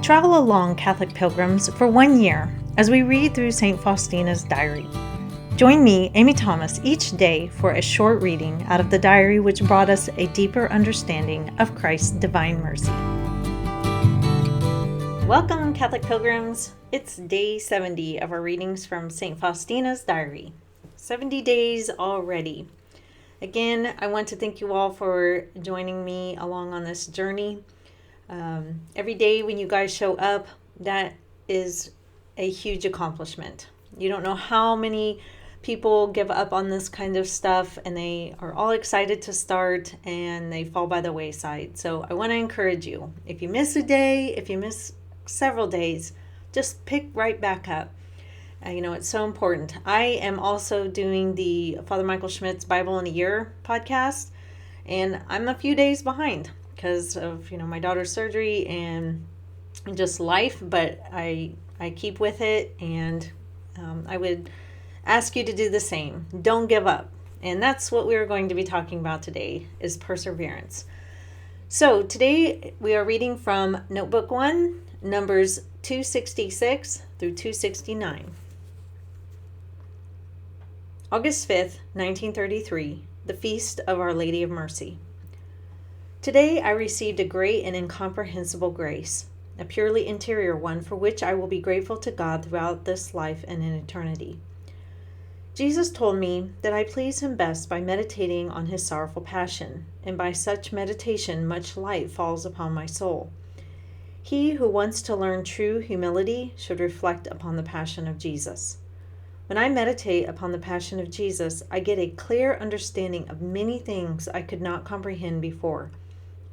Travel along, Catholic pilgrims, for 1 year as we read through St. Faustina's diary. Join me, Amy Thomas, each day for a short reading out of the diary which brought us a deeper understanding of Christ's divine mercy. Welcome, Catholic pilgrims. It's day 70 of our readings from St. Faustina's diary. 70 days already. Again, I want to thank you all for joining me along on this journey. Every day when you guys show up, that is a huge accomplishment. You don't know how many people give up on this kind of stuff and they are all excited to start and they fall by the wayside. So I want to encourage you. If you miss a day, if you miss several days, just pick right back up. It's so important. I am also doing the Father Michael Schmidt's Bible in a Year podcast, and I'm a few days behind because of my daughter's surgery and just life, but I keep with it, and I would ask you to do the same. Don't give up. And that's what we're going to be talking about today, is perseverance. So today we are reading from Notebook 1, Numbers 266 through 269. August 5th, 1933, the Feast of Our Lady of Mercy. Today I received a great and incomprehensible grace, a purely interior one for which I will be grateful to God throughout this life and in eternity. Jesus told me that I please him best by meditating on his sorrowful passion, and by such meditation much light falls upon my soul. He who wants to learn true humility should reflect upon the passion of Jesus. When I meditate upon the passion of Jesus, I get a clear understanding of many things I could not comprehend before.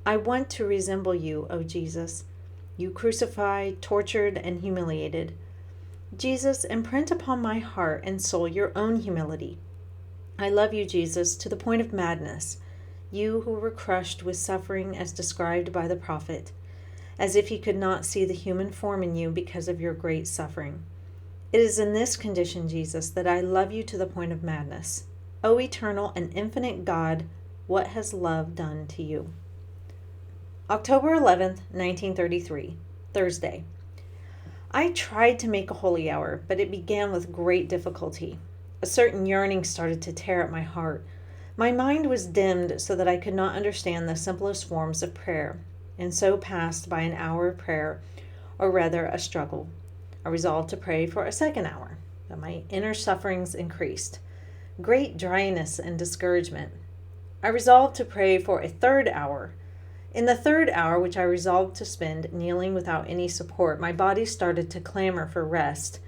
I want to resemble you, O Jesus, you crucified, tortured, and humiliated. Jesus, imprint upon my heart and soul your own humility. I love you, Jesus, to the point of madness, you who were crushed with suffering as described by the prophet, as if he could not see the human form in you because of your great suffering. It is in this condition, Jesus, that I love you to the point of madness. O eternal and infinite God, what has love done to you? October 11th, 1933, Thursday. I tried to make a holy hour, but it began with great difficulty. A certain yearning started to tear at my heart. My mind was dimmed so that I could not understand the simplest forms of prayer, and so passed by an hour of prayer, or rather a struggle. I resolved to pray for a second hour, but my inner sufferings increased. Great dryness and discouragement. I resolved to pray for a third hour. In the third hour, which I resolved to spend kneeling without any support, my body started to clamor for rest,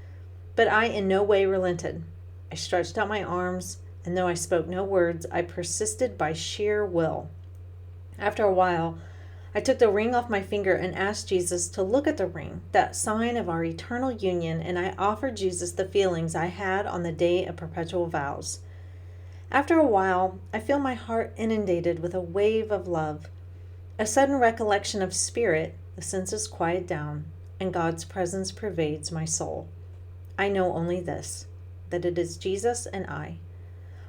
but I in no way relented. I stretched out my arms, and though I spoke no words, I persisted by sheer will. After a while, I took the ring off my finger and asked Jesus to look at the ring, that sign of our eternal union, and I offered Jesus the feelings I had on the day of perpetual vows. After a while, I feel my heart inundated with a wave of love. A sudden recollection of spirit, the senses quiet down, and God's presence pervades my soul. I know only this, that it is Jesus and I.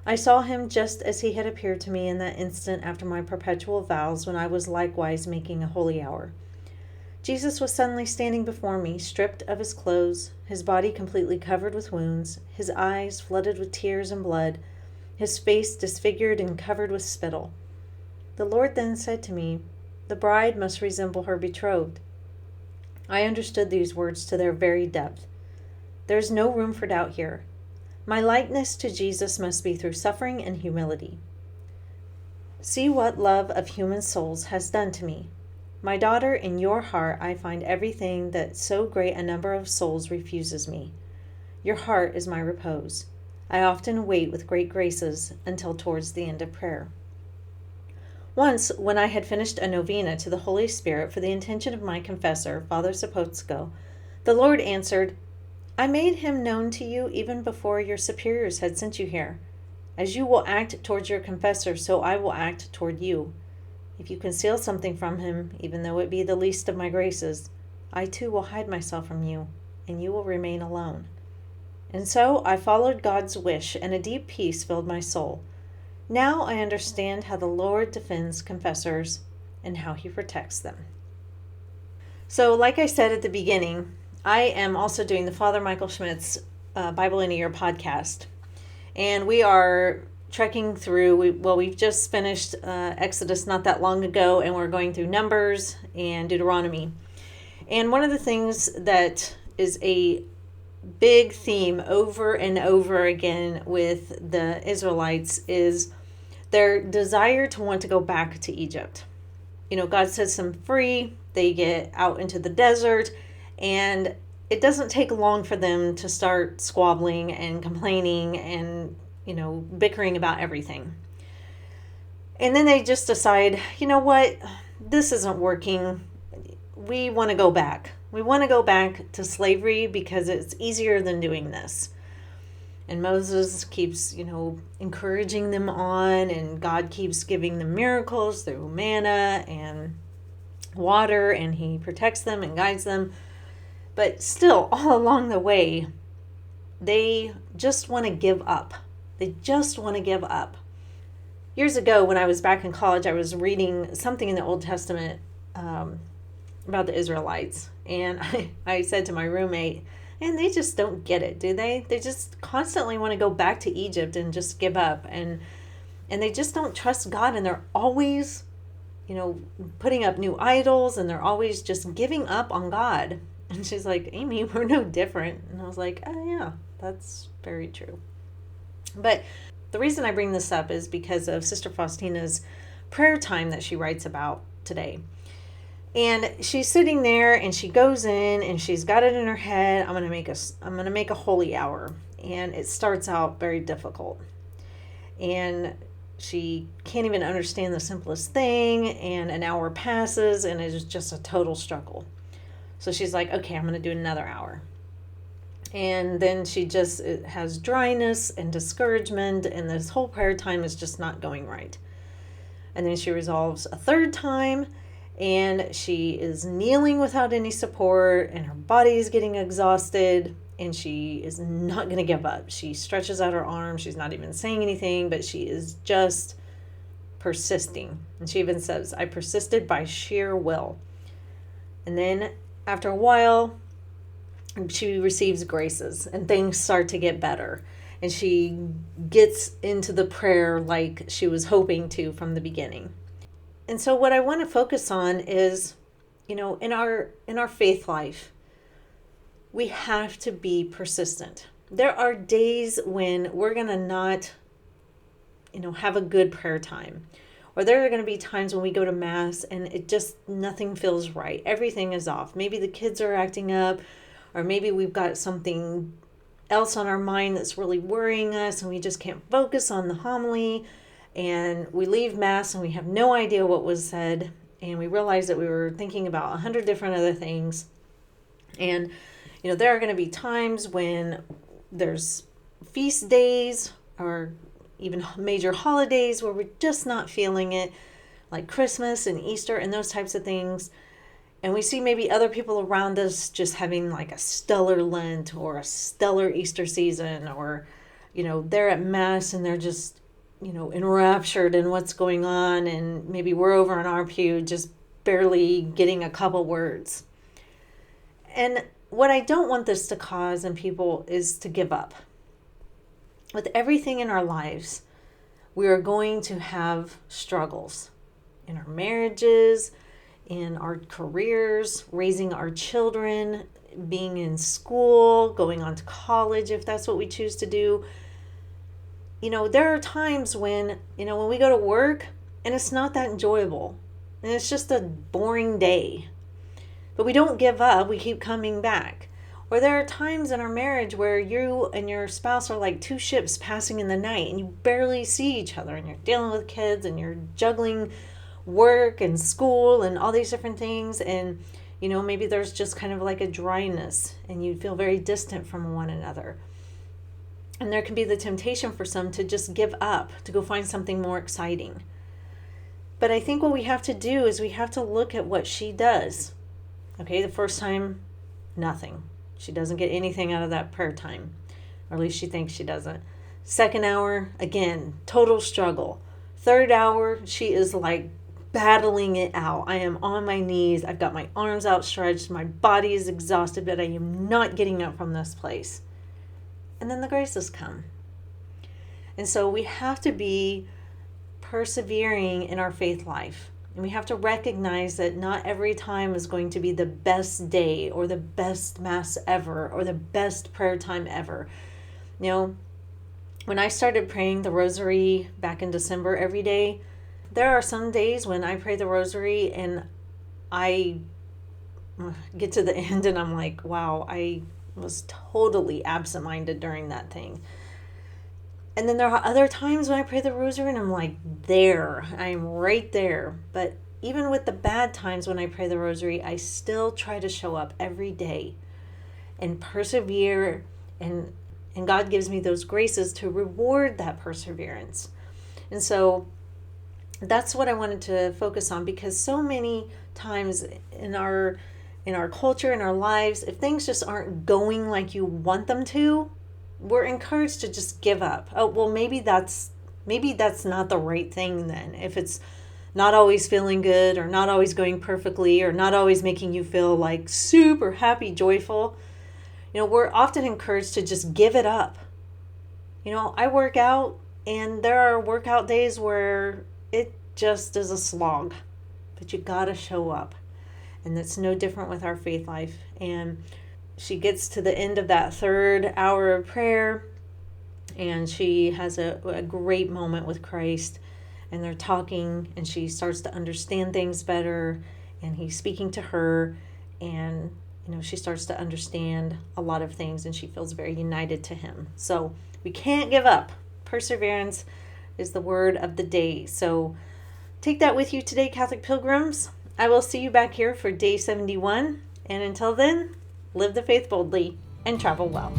I saw him just as he had appeared to me in that instant after my perpetual vows when I was likewise making a holy hour. Jesus was suddenly standing before me, stripped of his clothes, his body completely covered with wounds, his eyes flooded with tears and blood, his face disfigured and covered with spittle. The Lord then said to me, "The bride must resemble her betrothed." I understood these words to their very depth. There is no room for doubt here. My likeness to Jesus must be through suffering and humility. See what love of human souls has done to me. My daughter, in your heart I find everything that so great a number of souls refuses me. Your heart is my repose. I often wait with great graces until towards the end of prayer. Once, when I had finished a novena to the Holy Spirit for the intention of my confessor, Father Zapotsko, the Lord answered, "I made him known to you even before your superiors had sent you here. As you will act towards your confessor, so I will act toward you. If you conceal something from him, even though it be the least of my graces, I too will hide myself from you, and you will remain alone." And so I followed God's wish, and a deep peace filled my soul. Now I understand how the Lord defends confessors and how he protects them. So, like I said at the beginning, I am also doing the Father Michael Schmidt's Bible in a Year podcast. And we are trekking through, we've just finished Exodus not that long ago, and we're going through Numbers and Deuteronomy. And one of the things that is a big theme over and over again with the Israelites is their desire to want to go back to Egypt. God sets them free. They get out into the desert, and it doesn't take long for them to start squabbling and complaining and, bickering about everything. And then they just decide, you know what, this isn't working. We want to go back. We want to go back to slavery because it's easier than doing this. And Moses keeps, encouraging them on, and God keeps giving them miracles through manna and water, and he protects them and guides them. But still, all along the way, they just want to give up. They just want to give up. Years ago, when I was back in college, I was reading something in the Old Testament about the Israelites. And I said to my roommate, and they just don't get it, do they? They just constantly want to go back to Egypt and just give up. And they just don't trust God. And they're always, putting up new idols. And they're always just giving up on God. And she's like, Amy, we're no different. And I was like, oh, yeah, that's very true. But the reason I bring this up is because of Sister Faustina's prayer time that she writes about today. And she's sitting there and she goes in and she's got it in her head, I'm going to make a holy hour. And it starts out very difficult. And she can't even understand the simplest thing, and an hour passes and it is just a total struggle. So she's like, okay, I'm going to do another hour. And then it has dryness and discouragement, and this whole prayer time is just not going right. And then she resolves a third time, and she is kneeling without any support, and her body is getting exhausted, and she is not going to give up. She stretches out her arms. She's not even saying anything, but she is just persisting. And she even says, I persisted by sheer will. And then after a while, she receives graces and things start to get better. And she gets into the prayer like she was hoping to from the beginning. And so what I want to focus on is, in our faith life, we have to be persistent. There are days when we're going to not, have a good prayer time. Or there are going to be times when we go to Mass and nothing feels right. Everything is off. Maybe the kids are acting up, or maybe we've got something else on our mind that's really worrying us and we just can't focus on the homily. And we leave Mass and we have no idea what was said. And we realize that we were thinking about 100 different other things. And, there are going to be times when there's feast days or even major holidays where we're just not feeling it, like Christmas and Easter and those types of things. And we see maybe other people around us just having like a stellar Lent or a stellar Easter season, or, they're at Mass and they're just, enraptured in what's going on. And maybe we're over in our pew just barely getting a couple words. And what I don't want this to cause in people is to give up. With everything in our lives, we are going to have struggles in our marriages, in our careers, raising our children, being in school, going on to college if that's what we choose to do. There are times when we go to work and it's not that enjoyable and it's just a boring day. But we don't give up, we keep coming back. Or there are times in our marriage where you and your spouse are like two ships passing in the night and you barely see each other, and you're dealing with kids and you're juggling work and school and all these different things. And, maybe there's just kind of like a dryness and you feel very distant from one another. And there can be the temptation for some to just give up, to go find something more exciting. But I think what we have to do is we have to look at what she does. Okay, the first time, nothing. She doesn't get anything out of that prayer time, or at least she thinks she doesn't. Second hour, again, total struggle. Third hour, she is like battling it out. I am on my knees. I've got my arms outstretched. My body is exhausted, but I am not getting up from this place. And then the graces come. And so we have to be persevering in our faith life. And we have to recognize that not every time is going to be the best day or the best Mass ever or the best prayer time ever. You know, when I started praying the Rosary back in December every day, there are some days when I pray the Rosary and I get to the end and I'm like, wow, I was totally absent-minded during that thing. And then there are other times when I pray the Rosary and I'm like, I'm right there. But even with the bad times when I pray the Rosary, I still try to show up every day and persevere, and God gives me those graces to reward that perseverance. And so that's what I wanted to focus on, because so many times in our culture, in our lives, if things just aren't going like you want them to, we're encouraged to just give up. Oh, well, maybe that's not the right thing then. If it's not always feeling good or not always going perfectly or not always making you feel like super happy, joyful, we're often encouraged to just give it up. I work out and there are workout days where it just is a slog, but you gotta show up. And that's no different with our faith life. And she gets to the end of that third hour of prayer and she has a great moment with Christ, and they're talking and she starts to understand things better, and he's speaking to her, and she starts to understand a lot of things and she feels very united to him. So we can't give up. Perseverance is the word of the day. So take that with you today, Catholic pilgrims. I will see you back here for day 71. And until then, live the faith boldly and travel well.